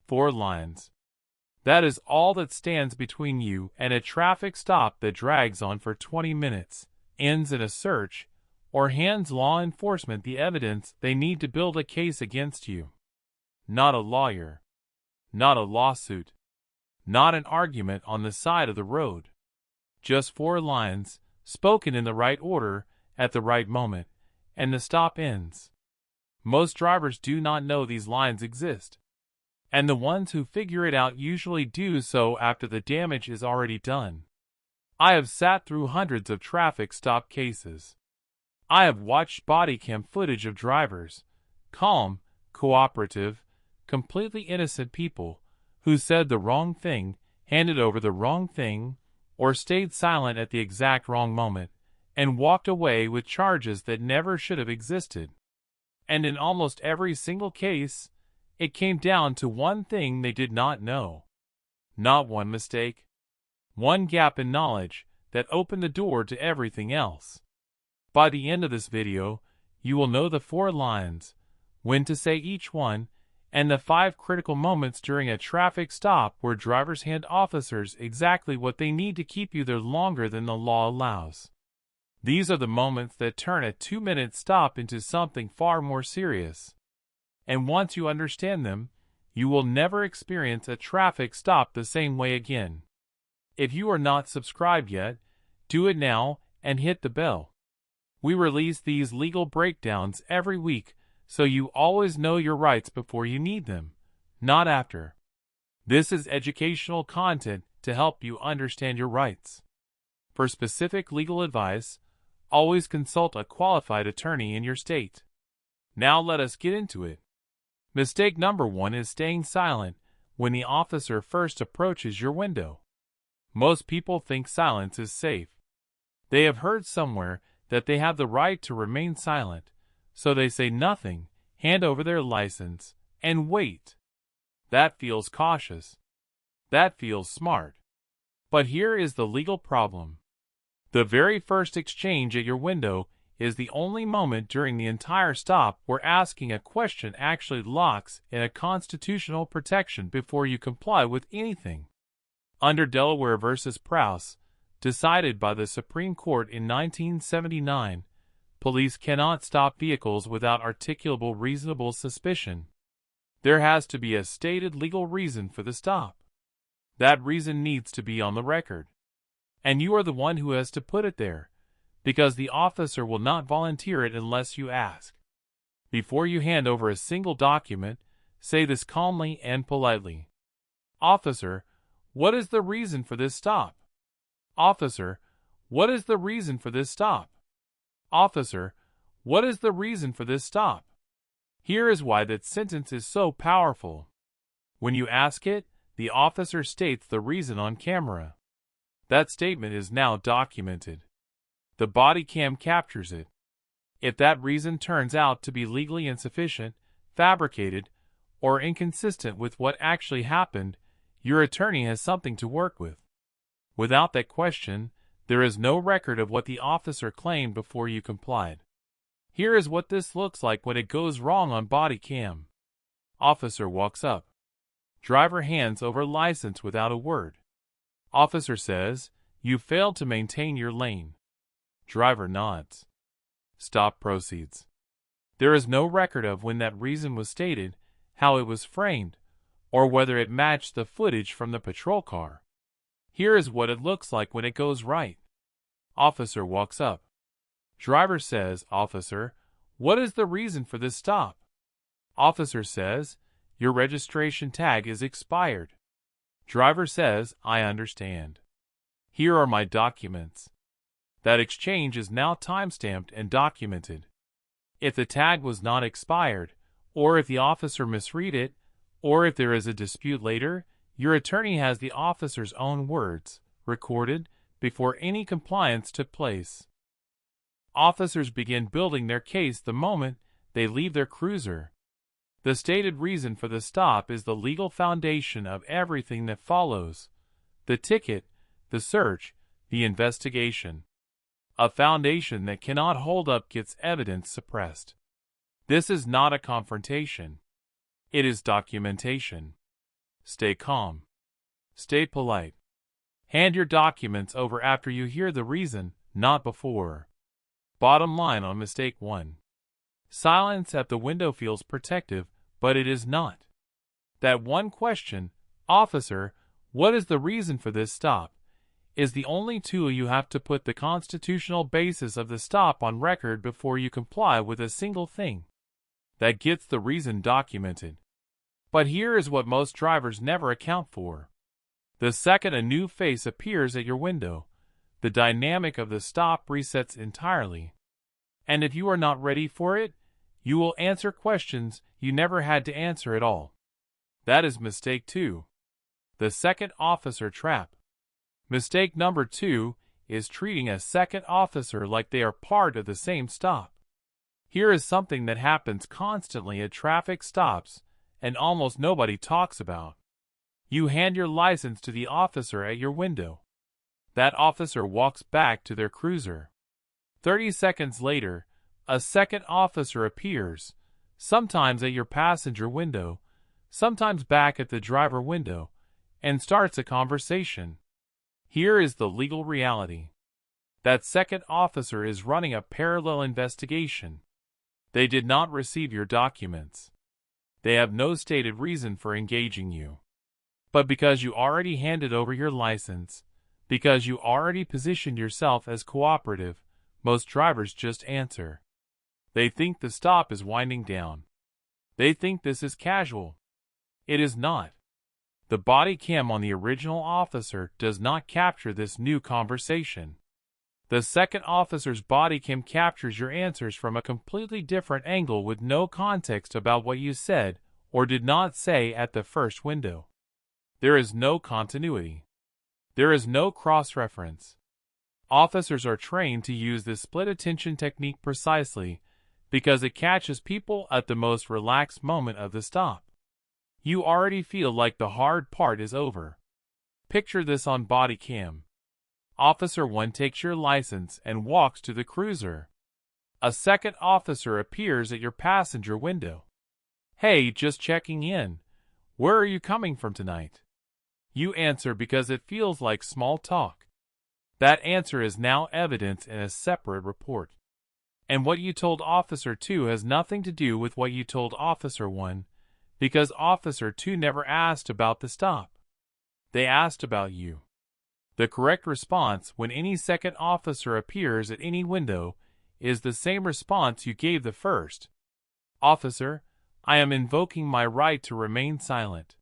4 lines. That is all that stands between you and a traffic stop that drags on for 20 minutes, ends in a search, or hands law enforcement the evidence they need to build a case against you. Not a lawyer. Not a lawsuit. Not an argument on the side of the road. Just 4 lines, spoken in the right order, at the right moment, and the stop ends. Most drivers do not know these lines exist, and the ones who figure it out usually do so after the damage is already done. I have sat through hundreds of traffic stop cases. I have watched body cam footage of drivers, calm, cooperative, completely innocent people, who said the wrong thing, handed over the wrong thing, or stayed silent at the exact wrong moment, and walked away with charges that never should have existed. And in almost every single case, it came down to one thing they did not know. Not one mistake. One gap in knowledge that opened the door to everything else. By the end of this video, you will know the 4 lines, when to say each one, and the 5 critical moments during a traffic stop where drivers hand officers exactly what they need to keep you there longer than the law allows. These are the moments that turn a 2-minute stop into something far more serious. And once you understand them, you will never experience a traffic stop the same way again. If you are not subscribed yet, do it now and hit the bell. We release these legal breakdowns every week, so you always know your rights before you need them, not after. This is educational content to help you understand your rights. For specific legal advice, always consult a qualified attorney in your state. Now let us get into it. Mistake number 1 is staying silent when the officer first approaches your window. Most people think silence is safe. They have heard somewhere that they have the right to remain silent, so they say nothing, hand over their license, and wait. That feels cautious. That feels smart. But here is the legal problem. The very first exchange at your window is the only moment during the entire stop where asking a question actually locks in a constitutional protection before you comply with anything. Under Delaware v. Prowse, decided by the Supreme Court in 1979, police cannot stop vehicles without articulable reasonable suspicion. There has to be a stated legal reason for the stop. That reason needs to be on the record. And you are the one who has to put it there, because the officer will not volunteer it unless you ask. Before you hand over a single document, say this calmly and politely. Officer, what is the reason for this stop? Officer, what is the reason for this stop? Officer, what is the reason for this stop? Here is why that sentence is so powerful. When you ask it, the officer states the reason on camera. That statement is now documented. The body cam captures it. If that reason turns out to be legally insufficient, fabricated, or inconsistent with what actually happened, your attorney has something to work with. Without that question, there is no record of what the officer claimed before you complied. Here is what this looks like when it goes wrong on body cam. Officer walks up. Driver hands over license without a word. Officer says, "You failed to maintain your lane." Driver nods. Stop proceeds. There is no record of when that reason was stated, how it was framed, or whether it matched the footage from the patrol car. Here is what it looks like when it goes right. Officer walks up. Driver says, "Officer, what is the reason for this stop?" Officer says, "Your registration tag is expired." Driver says, "I understand. Here are my documents." That exchange is now timestamped and documented. If the tag was not expired, or if the officer misread it, or if there is a dispute later, your attorney has the officer's own words, recorded, before any compliance took place. Officers begin building their case the moment they leave their cruiser. The stated reason for the stop is the legal foundation of everything that follows: the ticket, the search, the investigation. A foundation that cannot hold up gets evidence suppressed. This is not a confrontation. It is documentation. Stay calm. Stay polite. Hand your documents over after you hear the reason, not before. Bottom line on mistake 1. Silence at the window feels protective, but it is not. That one question, "Officer, what is the reason for this stop?" is the only tool you have to put the constitutional basis of the stop on record before you comply with a single thing. That gets the reason documented. But here is what most drivers never account for. The second a new face appears at your window, the dynamic of the stop resets entirely. And if you are not ready for it, you will answer questions you never had to answer at all. That is mistake 2. The second officer trap. Mistake number 2 is treating a second officer like they are part of the same stop. Here is something that happens constantly at traffic stops and almost nobody talks about. You hand your license to the officer at your window. That officer walks back to their cruiser. 30 seconds later, a second officer appears, sometimes at your passenger window, sometimes back at the driver window, and starts a conversation. Here is the legal reality. That second officer is running a parallel investigation. They did not receive your documents. They have no stated reason for engaging you. But because you already handed over your license, because you already positioned yourself as cooperative, most drivers just answer. They think the stop is winding down. They think this is casual. It is not. The body cam on the original officer does not capture this new conversation. The second officer's body cam captures your answers from a completely different angle with no context about what you said or did not say at the first window. There is no continuity. There is no cross-reference. Officers are trained to use this split attention technique precisely because it catches people at the most relaxed moment of the stop. You already feel like the hard part is over. Picture this on body cam. Officer 1 takes your license and walks to the cruiser. A second officer appears at your passenger window. "Hey, just checking in. Where are you coming from tonight?" You answer because it feels like small talk. That answer is now evidence in a separate report. And what you told Officer 2 has nothing to do with what you told Officer 1, because Officer 2 never asked about the stop. They asked about you. The correct response when any second officer appears at any window is the same response you gave the first. "Officer, I am invoking my right to remain silent."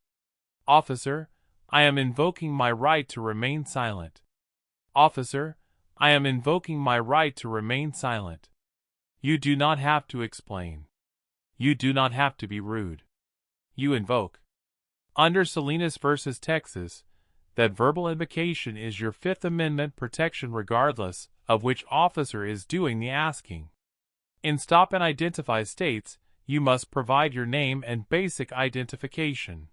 "Officer, I am invoking my right to remain silent." "Officer, I am invoking my right to remain silent." You do not have to explain. You do not have to be rude. You invoke. Under Salinas versus Texas, that verbal invocation is your Fifth Amendment protection regardless of which officer is doing the asking. In Stop and Identify states, you must provide your name and basic identification.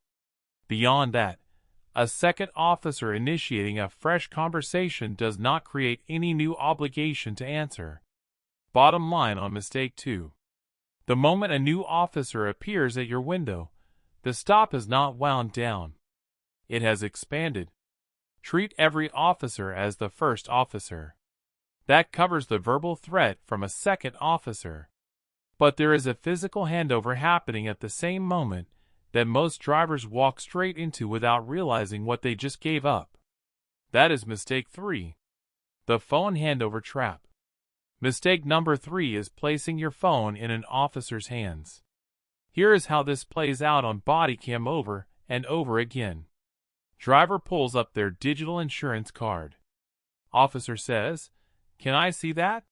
Beyond that, a second officer initiating a fresh conversation does not create any new obligation to answer. Bottom line on mistake 2. The moment a new officer appears at your window, the stop is not wound down. It has expanded. Treat every officer as the first officer. That covers the verbal threat from a second officer. But there is a physical handover happening at the same moment that most drivers walk straight into without realizing what they just gave up. That is mistake 3. The phone handover trap. Mistake number 3 is placing your phone in an officer's hands. Here is how this plays out on body cam over and over again. Driver pulls up their digital insurance card. Officer says, "Can I see that?"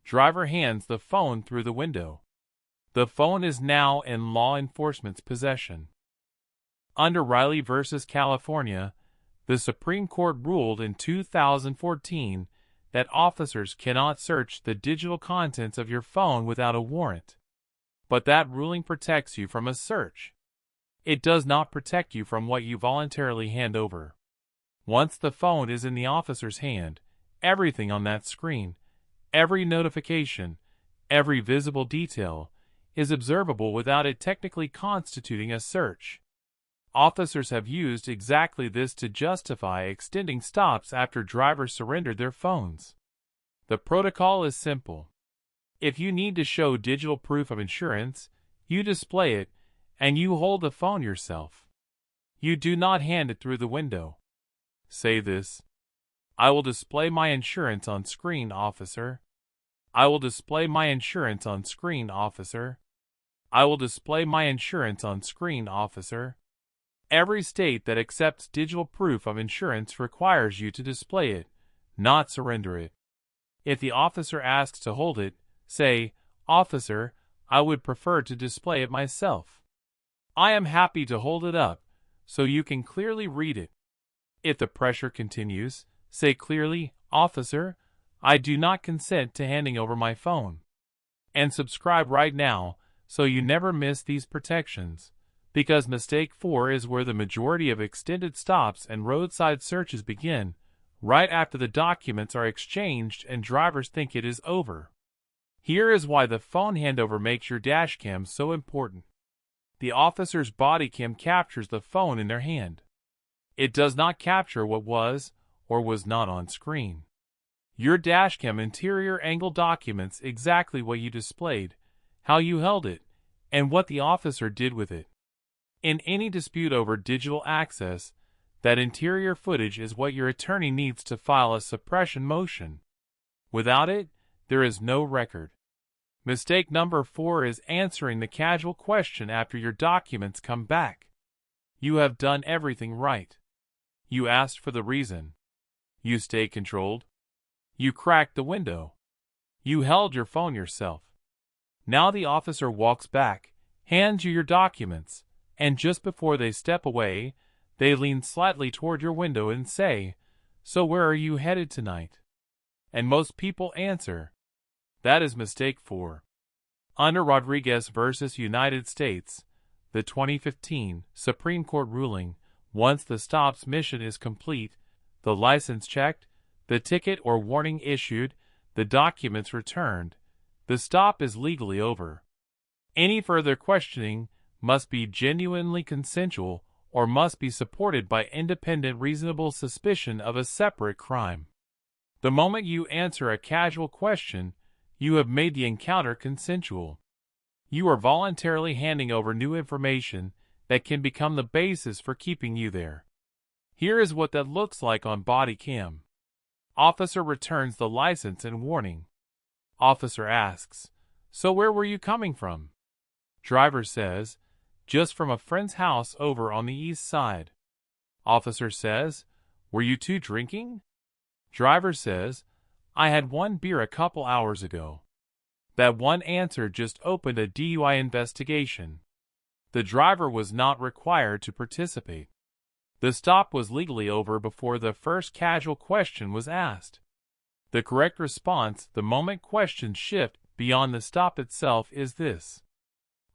Driver hands the phone through the window. The phone is now in law enforcement's possession. Under Riley versus California, the Supreme Court ruled in 2014 that officers cannot search the digital contents of your phone without a warrant. But that ruling protects you from a search. It does not protect you from what you voluntarily hand over. Once the phone is in the officer's hand, everything on that screen, every notification, every visible detail, is observable without it technically constituting a search. Officers have used exactly this to justify extending stops after drivers surrendered their phones. The protocol is simple. If you need to show digital proof of insurance, you display it, and you hold the phone yourself. You do not hand it through the window. Say this: "I will display my insurance on screen, officer. I will display my insurance on screen, officer. I will display my insurance on screen, officer." Every state that accepts digital proof of insurance requires you to display it, not surrender it. If the officer asks to hold it, say, "Officer, I would prefer to display it myself. I am happy to hold it up, so you can clearly read it." If the pressure continues, say clearly, "Officer, I do not consent to handing over my phone." And subscribe right now, so you never miss these protections. Because mistake 4 is where the majority of extended stops and roadside searches begin, right after the documents are exchanged and drivers think it is over. Here is why the phone handover makes your dashcam so important. The officer's body cam captures the phone in their hand. It does not capture what was or was not on screen. Your dashcam interior angle documents exactly what you displayed, how you held it, and what the officer did with it. In any dispute over digital access, that interior footage is what your attorney needs to file a suppression motion. Without it, there is no record. Mistake number 4 is answering the casual question after your documents come back. You have done everything right. You asked for the reason. You stay controlled. You cracked the window. You held your phone yourself. Now the officer walks back, hands you your documents, and just before they step away, they lean slightly toward your window and say, "So where are you headed tonight?" And most people answer, "That is mistake 4. Under Rodriguez versus United States, the 2015 Supreme Court ruling, once the stop's mission is complete, the license checked, the ticket or warning issued, the documents returned, the stop is legally over. Any further questioning must be genuinely consensual or must be supported by independent reasonable suspicion of a separate crime. The moment you answer a casual question, you have made the encounter consensual. You are voluntarily handing over new information that can become the basis for keeping you there. Here is what that looks like on body cam. Officer returns the license and warning. Officer asks, "So where were you coming from?" Driver says, "Just from a friend's house over on the east side." Officer says, "Were you two drinking?" Driver says, "I had one beer a couple hours ago." That one answer just opened a DUI investigation. The driver was not required to participate. The stop was legally over before the first casual question was asked. The correct response the moment questions shift beyond the stop itself is this: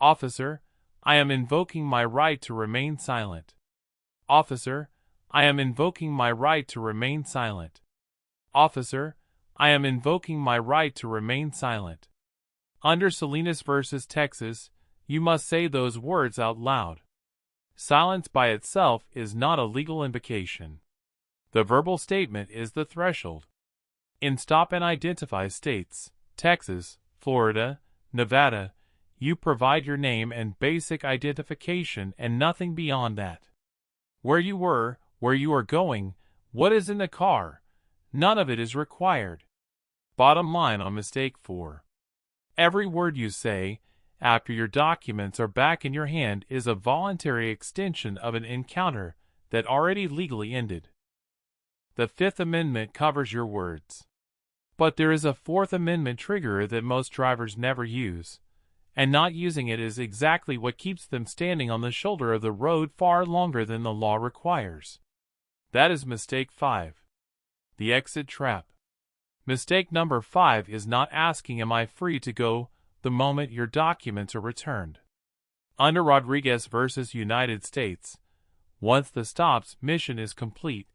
"Officer, I am invoking my right to remain silent." "Officer, I am invoking my right to remain silent." "Officer, I am invoking my right to remain silent." Under Salinas versus Texas, you must say those words out loud. Silence by itself is not a legal invocation. The verbal statement is the threshold. In Stop and Identify states, Texas, Florida, Nevada, you provide your name and basic identification and nothing beyond that. Where you were, where you are going, what is in the car, none of it is required. Bottom line on mistake 4. Every word you say, after your documents are back in your hand, is a voluntary extension of an encounter that already legally ended. The Fifth Amendment covers your words. But there is a Fourth Amendment trigger that most drivers never use, and not using it is exactly what keeps them standing on the shoulder of the road far longer than the law requires. That is mistake 5. The exit trap. Mistake number 5 is not asking, "Am I free to go?" the moment your documents are returned. Under Rodriguez versus United States, once the stop's mission is complete,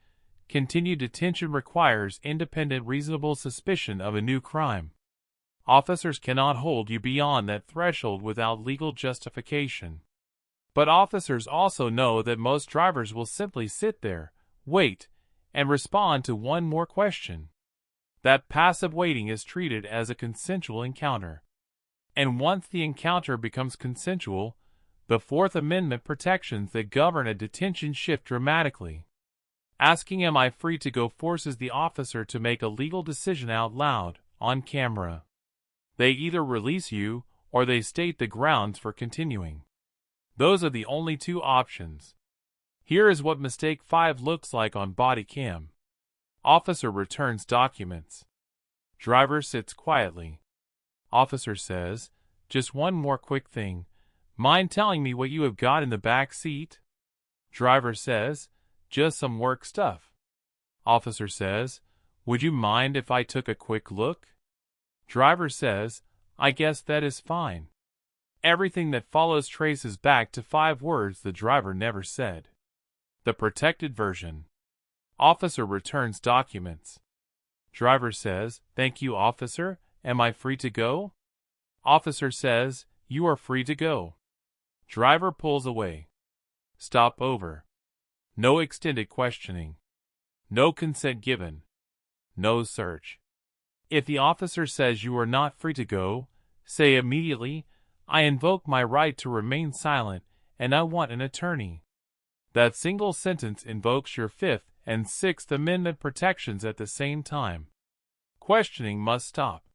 continued detention requires independent reasonable suspicion of a new crime. Officers cannot hold you beyond that threshold without legal justification. But officers also know that most drivers will simply sit there, wait, and respond to one more question. That passive waiting is treated as a consensual encounter. And once the encounter becomes consensual, the Fourth Amendment protections that govern a detention shift dramatically. Asking "Am I free to go?" forces the officer to make a legal decision out loud, on camera. They either release you, or they state the grounds for continuing. Those are the only two options. Here is what mistake 5 looks like on body cam. Officer returns documents. Driver sits quietly. Officer says, "Just one more quick thing. Mind telling me what you have got in the back seat?" Driver says, "Just some work stuff." Officer says, "Would you mind if I took a quick look?" Driver says, "I guess that is fine." Everything that follows traces back to 5 words the driver never said. The protected version. Officer returns documents. Driver says, "Thank you, officer. Am I free to go?" Officer says, "You are free to go." Driver pulls away. Stop over. No extended questioning. No consent given. No search. If the officer says you are not free to go, say immediately, "I invoke my right to remain silent, and I want an attorney." That single sentence invokes your Fifth and Sixth Amendment protections at the same time. Questioning must stop.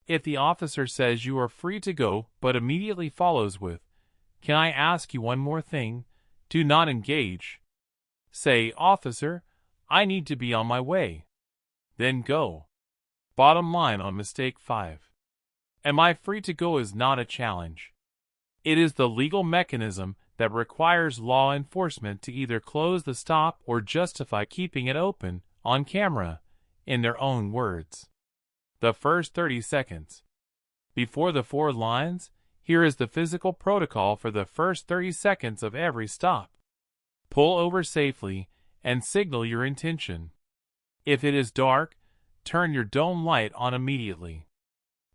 If the officer says you are free to go but immediately follows with, "Can I ask you one more thing?" do not engage. Say, "Officer, I need to be on my way." Then go. Bottom line on mistake 5. "Am I free to go?" is not a challenge. It is the legal mechanism that requires law enforcement to either close the stop or justify keeping it open, on camera, in their own words. The first 30 seconds. Before the 4 lines, here is the physical protocol for the first 30 seconds of every stop. Pull over safely and signal your intention. If it is dark, turn your dome light on immediately.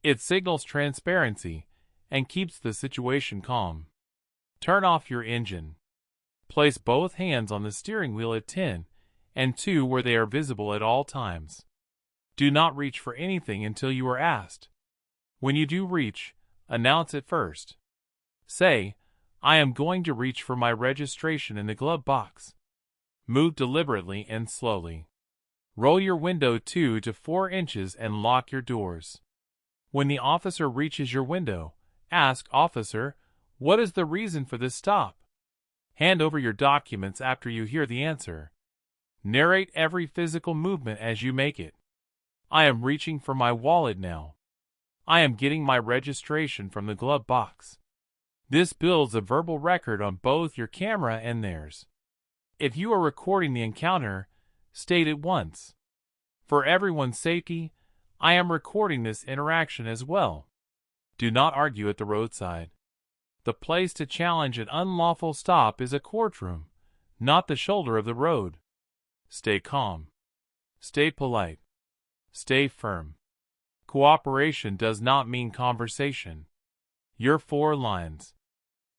It signals transparency and keeps the situation calm. Turn off your engine. Place both hands on the steering wheel at 10 and 2 where they are visible at all times. Do not reach for anything until you are asked. When you do reach, announce it first. Say, "I am going to reach for my registration in the glove box." Move deliberately and slowly. Roll your window 2 to 4 inches and lock your doors. When the officer reaches your window, ask, "Officer, what is the reason for this stop?" Hand over your documents after you hear the answer. Narrate every physical movement as you make it. "I am reaching for my wallet now. I am getting my registration from the glove box." This builds a verbal record on both your camera and theirs. If you are recording the encounter, state it once. "For everyone's safety, I am recording this interaction as well." Do not argue at the roadside. The place to challenge an unlawful stop is a courtroom, not the shoulder of the road. Stay calm. Stay polite. Stay firm. Cooperation does not mean conversation. Your 4 lines.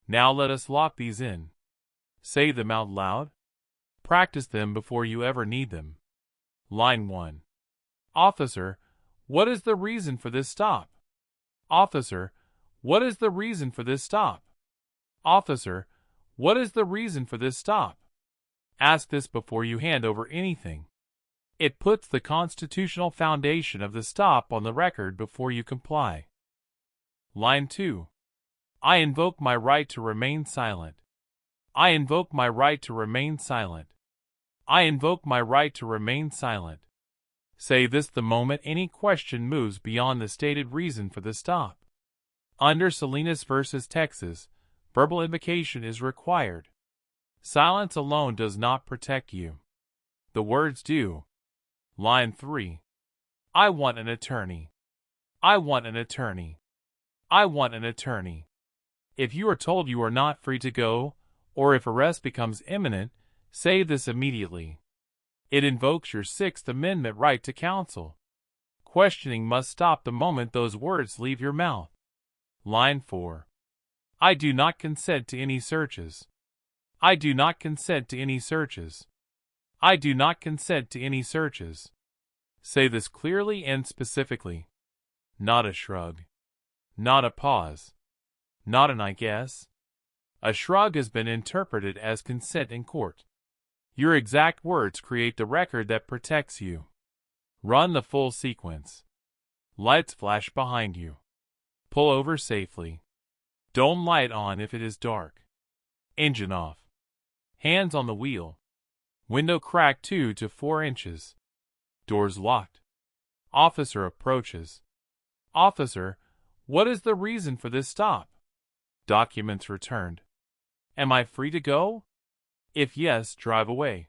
Now let us lock these in. Say them out loud. Practice them before you ever need them. Line 1. "Officer, what is the reason for this stop?" "Officer, what is the reason for this stop?" "Officer, what is the reason for this stop?" Ask this before you hand over anything. It puts the constitutional foundation of the stop on the record before you comply. Line 2. "I invoke my right to remain silent." "I invoke my right to remain silent." "I invoke my right to remain silent." Say this the moment any question moves beyond the stated reason for the stop. Under Salinas versus Texas, verbal invocation is required. Silence alone does not protect you. The words do. Line 3. "I want an attorney." "I want an attorney." "I want an attorney." If you are told you are not free to go, or if arrest becomes imminent, say this immediately. It invokes your Sixth Amendment right to counsel. Questioning must stop the moment those words leave your mouth. Line 4. I do not consent to any searches. I do not consent to any searches. I do not consent to any searches. Say this clearly and specifically. Not a shrug. Not a pause. Not an I guess. A shrug has been interpreted as consent in court. Your exact words create the record that protects you. Run the full sequence. Lights flash behind you. Pull over safely. Don't light on if it is dark. Engine off. Hands on the wheel. Window cracked 2 to 4 inches. Doors locked. Officer approaches. Officer, what is the reason for this stop? Documents returned. Am I free to go? If yes, drive away.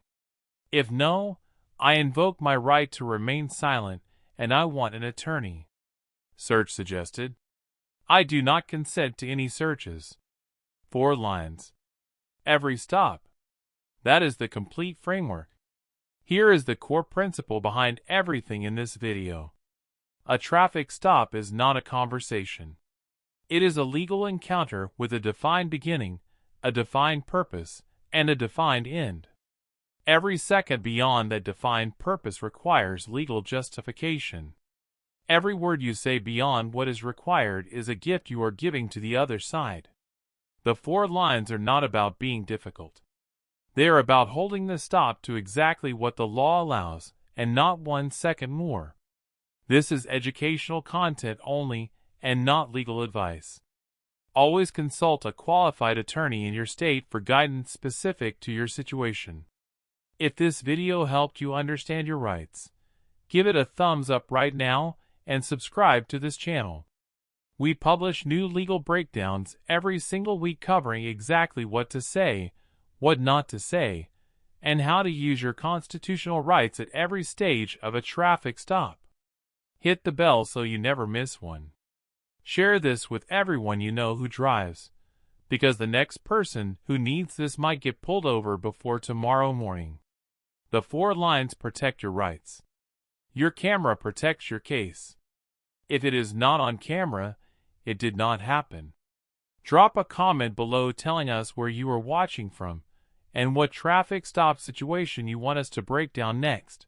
If no, I invoke my right to remain silent and I want an attorney. Search suggested. I do not consent to any searches. 4 lines. Every stop. That is the complete framework. Here is the core principle behind everything in this video. A traffic stop is not a conversation. It is a legal encounter with a defined beginning, a defined purpose, and a defined end. Every second beyond that defined purpose requires legal justification. Every word you say beyond what is required is a gift you are giving to the other side. The 4 lines are not about being difficult. They are about holding the stop to exactly what the law allows, and not 1 second more. This is educational content only, and not legal advice. Always consult a qualified attorney in your state for guidance specific to your situation. If this video helped you understand your rights, give it a thumbs up right now and subscribe to this channel. We publish new legal breakdowns every single week covering exactly what to say, what not to say, and how to use your constitutional rights at every stage of a traffic stop. Hit the bell so you never miss one. Share this with everyone you know who drives, because the next person who needs this might get pulled over before tomorrow morning. The 4 lines protect your rights. Your camera protects your case. If it is not on camera, it did not happen. Drop a comment below telling us where you are watching from and what traffic stop situation you want us to break down next.